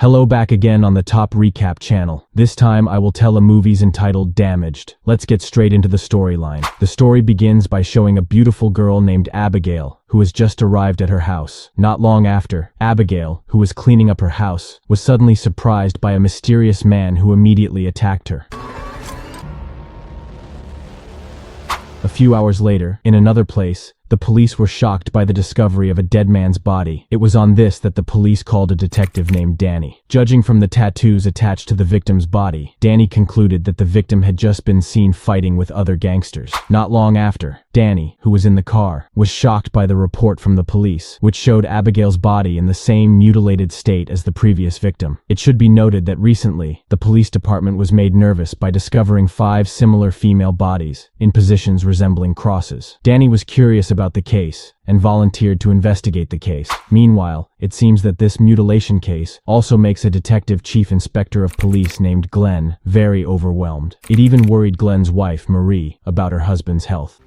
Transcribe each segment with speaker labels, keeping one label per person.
Speaker 1: Hello, back again on the Top Recap channel. This time I will tell a movie's entitled Damaged. Let's get straight into the storyline. The story begins by showing a beautiful girl named Abigail, who has just arrived at her house. Not long after, Abigail, who was cleaning up her house, was suddenly surprised by a mysterious man who immediately attacked her. A few hours later, in another place, the police were shocked by the discovery of a dead man's body. It was on this that the police called a detective named Danny. Judging from the tattoos attached to the victim's body, Danny concluded that the victim had just been seen fighting with other gangsters. Not long after, Danny, who was in the car, was shocked by the report from the police, which showed Abigail's body in the same mutilated state as the previous victim. It should be noted that recently, the police department was made nervous by discovering 5 similar female bodies in positions resembling crosses. Danny was curious about the case and volunteered to investigate the case. Meanwhile, it seems that this mutilation case also makes a detective chief inspector of police named Glenn very overwhelmed. It even worried Glenn's wife, Marie, about her husband's health.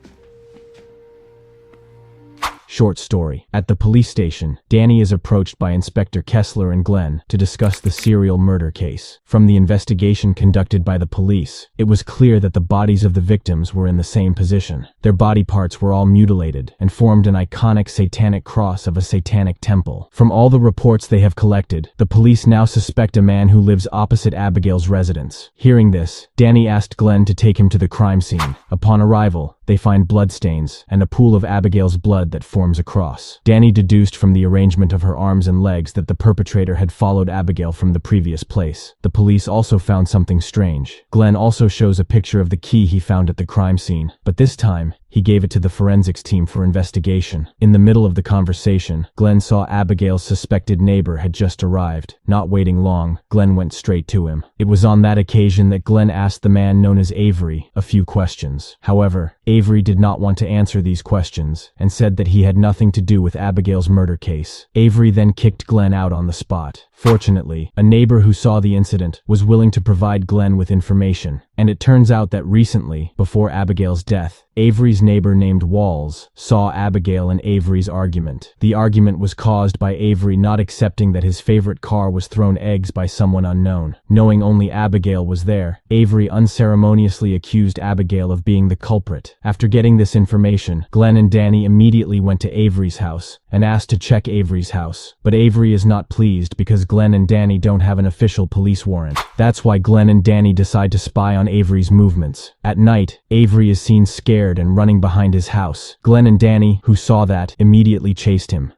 Speaker 1: Short story. At the police station, Danny is approached by Inspector Kessler and Glenn to discuss the serial murder case. From the investigation conducted by the police, it was clear that the bodies of the victims were in the same position. Their body parts were all mutilated and formed an iconic satanic cross of a satanic temple. From all the reports they have collected, the police now suspect a man who lives opposite Abigail's residence. Hearing this, Danny asked Glenn to take him to the crime scene. Upon arrival, they find bloodstains and a pool of Abigail's blood that forms a cross. Danny deduced from the arrangement of her arms and legs that the perpetrator had followed Abigail from the previous place. The police also found something strange. Glenn also shows a picture of the key he found at the crime scene, but this time, he gave it to the forensics team for investigation. In the middle of the conversation, Glenn saw Abigail's suspected neighbor had just arrived. Not waiting long, Glenn went straight to him. It was on that occasion that Glenn asked the man known as Avery a few questions. However, Avery did not want to answer these questions and said that he had nothing to do with Abigail's murder case. Avery then kicked Glenn out on the spot. Fortunately, a neighbor who saw the incident was willing to provide Glenn with information, and it turns out that recently, before Abigail's death, Avery's neighbor named Walls saw Abigail and Avery's argument. The argument was caused by Avery not accepting that his favorite car was thrown eggs by someone unknown. Knowing only Abigail was there, Avery unceremoniously accused Abigail of being the culprit. After getting this information, Glenn and Danny immediately went to Avery's house and asked to check Avery's house. But Avery is not pleased because Glenn and Danny don't have an official police warrant. That's why Glenn and Danny decide to spy on Avery's movements. At night, Avery is seen scared and running behind his house. Glenn and Danny, who saw that, immediately chased him.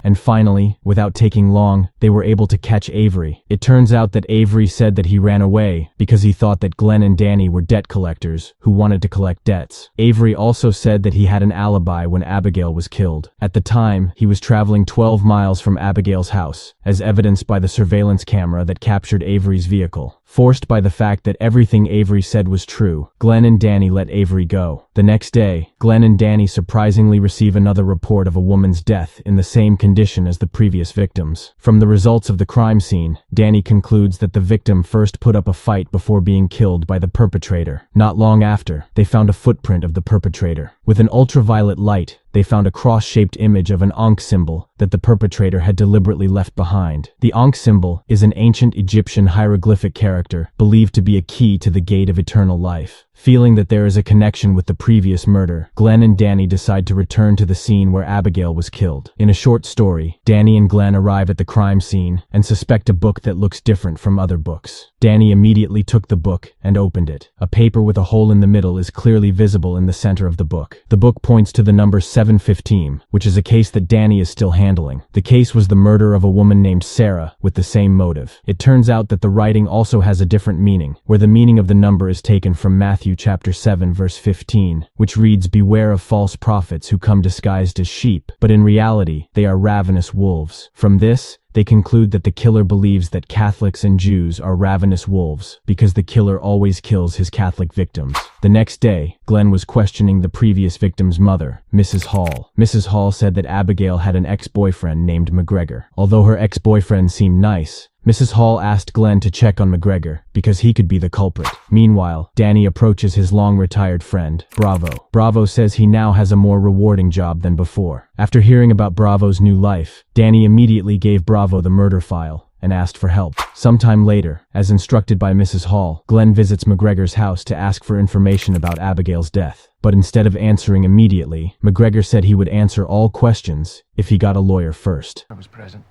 Speaker 1: And finally, without taking long, they were able to catch Avery. It turns out that Avery said that he ran away because he thought that Glenn and Danny were debt collectors who wanted to collect debts. Avery also said that he had an alibi when Abigail was killed. At the time, he was traveling 12 miles from Abigail's house, as evidenced by the surveillance camera that captured Avery's vehicle. Forced by the fact that everything Avery said was true, Glenn and Danny let Avery go. The next day, Glenn and Danny surprisingly receive another report of a woman's death in the same condition as the previous victims. From the results of the crime scene, Danny concludes that the victim first put up a fight before being killed by the perpetrator. Not long after, they found a footprint of the perpetrator. With an ultraviolet light, they found a cross-shaped image of an Ankh symbol that the perpetrator had deliberately left behind. The Ankh symbol is an ancient Egyptian hieroglyphic character believed to be a key to the gate of eternal life. Feeling that there is a connection with the previous murder, Glenn and Danny decide to return to the scene where Abigail was killed. In a short story, Danny and Glenn arrive at the crime scene and suspect a book that looks different from other books. Danny immediately took the book and opened it. A paper with a hole in the middle is clearly visible in the center of the book. The book points to the number 715, which is a case that Danny is still handling. The case was the murder of a woman named Sarah with the same motive. It turns out that the writing also has a different meaning, where the meaning of the number is taken from Matthew chapter 7 verse 15, which reads, "Beware of false prophets who come disguised as sheep, but in reality they are ravenous wolves." From this, they conclude that the killer believes that Catholics and Jews are ravenous wolves because the killer always kills his Catholic victims. The next day, Glenn was questioning the previous victim's mother, Mrs. Hall. Mrs. Hall said that Abigail had an ex-boyfriend named McGregor. Although her ex-boyfriend seemed nice, Mrs. Hall asked Glenn to check on McGregor because he could be the culprit. Meanwhile, Danny approaches his long-retired friend, Bravo. Bravo says he now has a more rewarding job than before. After hearing about Bravo's new life, Danny immediately gave Bravo the murder file and asked for help. Sometime later, as instructed by Mrs. Hall, Glenn visits McGregor's house to ask for information about Abigail's death. But instead of answering immediately, McGregor said he would answer all questions if he got a lawyer first.
Speaker 2: I was present.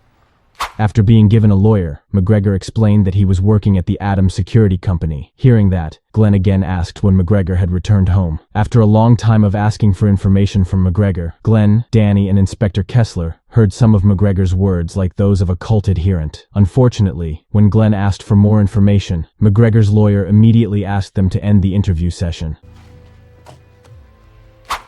Speaker 1: After being given a lawyer, McGregor explained that he was working at the Adams Security Company. Hearing that, Glenn again asked when McGregor had returned home. After a long time of asking for information from McGregor, Glenn, Danny, and Inspector Kessler heard some of McGregor's words like those of a cult adherent. Unfortunately, when Glenn asked for more information, McGregor's lawyer immediately asked them to end the interview session.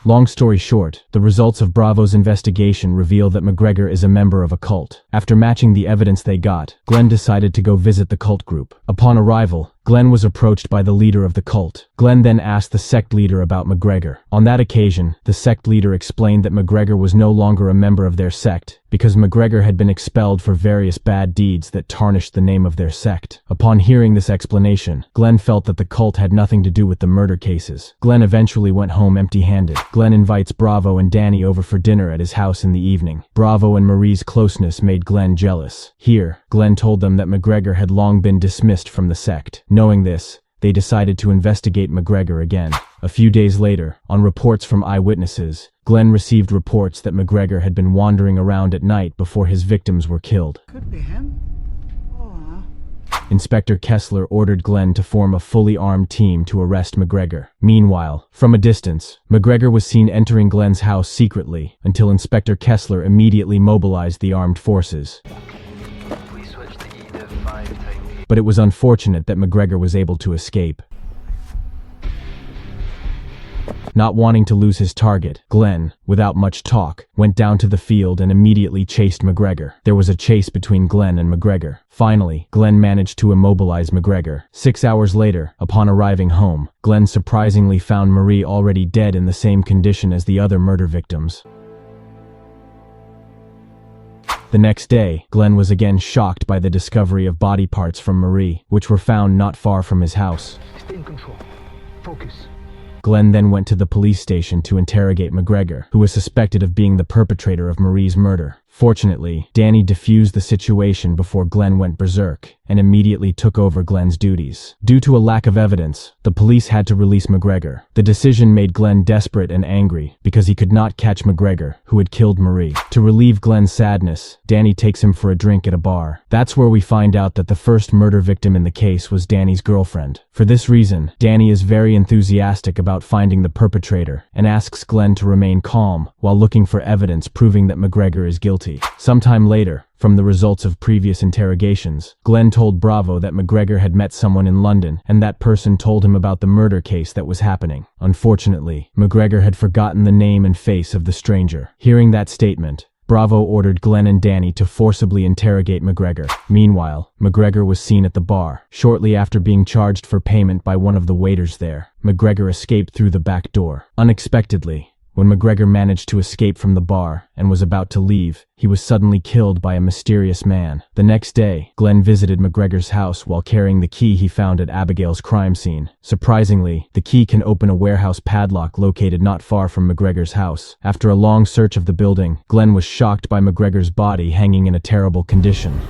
Speaker 1: Long story short, the results of Bravo's investigation reveal that McGregor is a member of a cult. After matching the evidence they got, Glenn decided to go visit the cult group. Upon arrival, Glenn was approached by the leader of the cult. Glenn then asked the sect leader about McGregor. On that occasion, the sect leader explained that McGregor was no longer a member of their sect because McGregor had been expelled for various bad deeds that tarnished the name of their sect. Upon hearing this explanation, Glenn felt that the cult had nothing to do with the murder cases. Glenn eventually went home empty-handed. Glenn invites Bravo and Danny over for dinner at his house in the evening. Bravo and Marie's closeness made Glenn jealous. Here, Glenn told them that McGregor had long been dismissed from the sect. Knowing this, they decided to investigate McGregor again. A few days later, on reports from eyewitnesses, Glenn received reports that McGregor had been wandering around at night before his victims were killed.
Speaker 2: Could be him. Oh.
Speaker 1: Inspector Kessler ordered Glenn to form a fully armed team to arrest McGregor. Meanwhile, from a distance, McGregor was seen entering Glenn's house secretly until Inspector Kessler immediately mobilized the armed forces.
Speaker 2: Please switch to E-Div 5 type.
Speaker 1: But it was unfortunate that McGregor was able to escape. Not wanting to lose his target, Glenn, without much talk, went down to the field and immediately chased McGregor. There was a chase between Glenn and McGregor. Finally, Glenn managed to immobilize McGregor. 6 hours later, upon arriving home, Glenn surprisingly found Marie already dead in the same condition as the other murder victims. The next day, Glenn was again shocked by the discovery of body parts from Marie, which were found not far from his house.
Speaker 2: Stay in control. Focus.
Speaker 1: Glenn then went to the police station to interrogate McGregor, who was suspected of being the perpetrator of Marie's murder. Fortunately, Danny defused the situation before Glenn went berserk and immediately took over Glenn's duties. Due to a lack of evidence, the police had to release McGregor. The decision made Glenn desperate and angry because he could not catch McGregor, who had killed Marie. To relieve Glenn's sadness, Danny takes him for a drink at a bar. That's where we find out that the first murder victim in the case was Danny's girlfriend. For this reason, Danny is very enthusiastic about finding the perpetrator and asks Glenn to remain calm while looking for evidence proving that McGregor is guilty. Sometime later, from the results of previous interrogations, Glenn told Bravo that McGregor had met someone in London and that person told him about the murder case that was happening. Unfortunately, McGregor had forgotten the name and face of the stranger. Hearing that statement, Bravo ordered Glenn and Danny to forcibly interrogate McGregor. Meanwhile, McGregor was seen at the bar. Shortly after being charged for payment by one of the waiters there, McGregor escaped through the back door. Unexpectedly, when McGregor managed to escape from the bar and was about to leave, he was suddenly killed by a mysterious man. The next day, Glenn visited McGregor's house while carrying the key he found at Abigail's crime scene. Surprisingly, the key can open a warehouse padlock located not far from McGregor's house. After a long search of the building, Glenn was shocked by McGregor's body hanging in a terrible condition.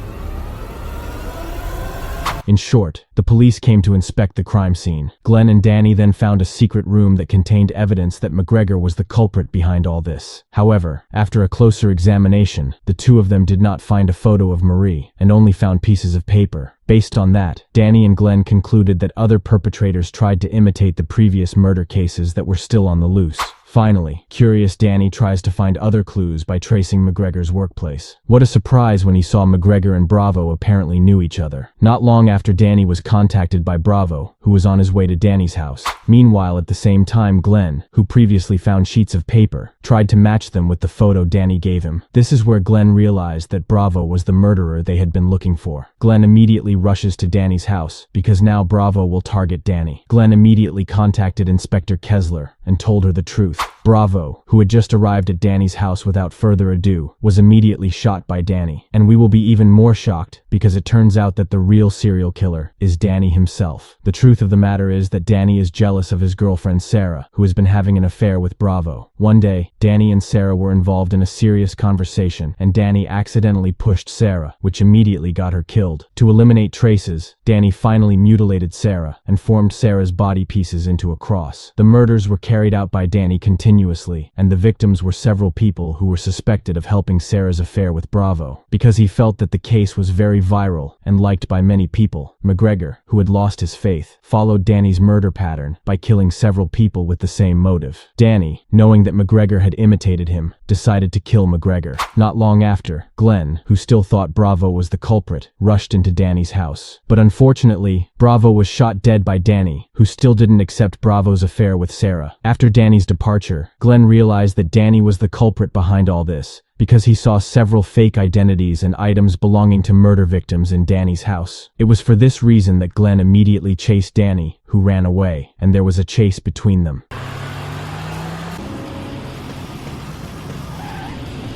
Speaker 1: In short, the police came to inspect the crime scene. Glenn and Danny then found a secret room that contained evidence that McGregor was the culprit behind all this. However, after a closer examination, the two of them did not find a photo of Marie and only found pieces of paper. Based on that, Danny and Glenn concluded that other perpetrators tried to imitate the previous murder cases that were still on the loose. Finally, curious Danny tries to find other clues by tracing McGregor's workplace. What a surprise when he saw McGregor and Bravo apparently knew each other. Not long after Danny was contacted by Bravo, who was on his way to Danny's house. Meanwhile, at the same time, Glenn, who previously found sheets of paper, tried to match them with the photo Danny gave him. This is where Glenn realized that Bravo was the murderer they had been looking for. Glenn immediately rushes to Danny's house, because now Bravo will target Danny. Glenn immediately contacted Inspector Kessler and told her the truth. Bravo, who had just arrived at Danny's house without further ado, was immediately shot by Danny. And we will be even more shocked because it turns out that the real serial killer is Danny himself. The truth of the matter is that Danny is jealous of his girlfriend Sarah, who has been having an affair with Bravo. One day, Danny and Sarah were involved in a serious conversation, and Danny accidentally pushed Sarah, which immediately got her killed. To eliminate traces, Danny finally mutilated Sarah and formed Sarah's body pieces into a cross. The murders were carried out by Danny continuously, and the victims were several people who were suspected of helping Sarah's affair with Bravo. Because he felt that the case was very viral and liked by many people, McGregor, who had lost his faith, followed Danny's murder pattern by killing several people with the same motive. Danny, knowing that McGregor had imitated him, decided to kill McGregor. Not long after, Glenn, who still thought Bravo was the culprit, rushed into Danny's house. But unfortunately, Bravo was shot dead by Danny, who still didn't accept Bravo's affair with Sarah. After Danny's departure, Glenn realized that Danny was the culprit behind all this, because he saw several fake identities and items belonging to murder victims in Danny's house. It was for this reason that Glenn immediately chased Danny, who ran away, and there was a chase between them.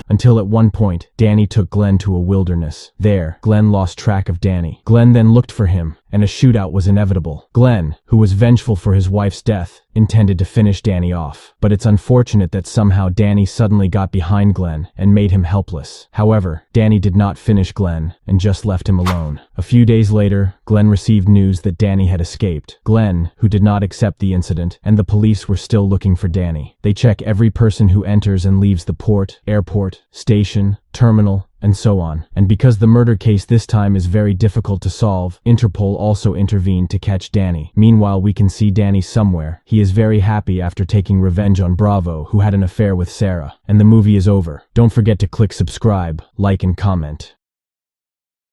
Speaker 1: Until at one point, Danny took Glenn to a wilderness. There, Glenn lost track of Danny. Glenn then looked for him, and a shootout was inevitable. Glenn, who was vengeful for his wife's death, intended to finish Danny off. But it's unfortunate that somehow Danny suddenly got behind Glenn and made him helpless. However, Danny did not finish Glenn and just left him alone. A few days later, Glenn received news that Danny had escaped. Glenn, who did not accept the incident, and the police were still looking for Danny. They check every person who enters and leaves the port, airport, station, terminal, and so on. And because the murder case this time is very difficult to solve, Interpol also intervened to catch Danny. Meanwhile, we can see Danny somewhere. He is very happy after taking revenge on Bravo, who had an affair with Sarah. And the movie is over. Don't forget to click subscribe, like, and comment.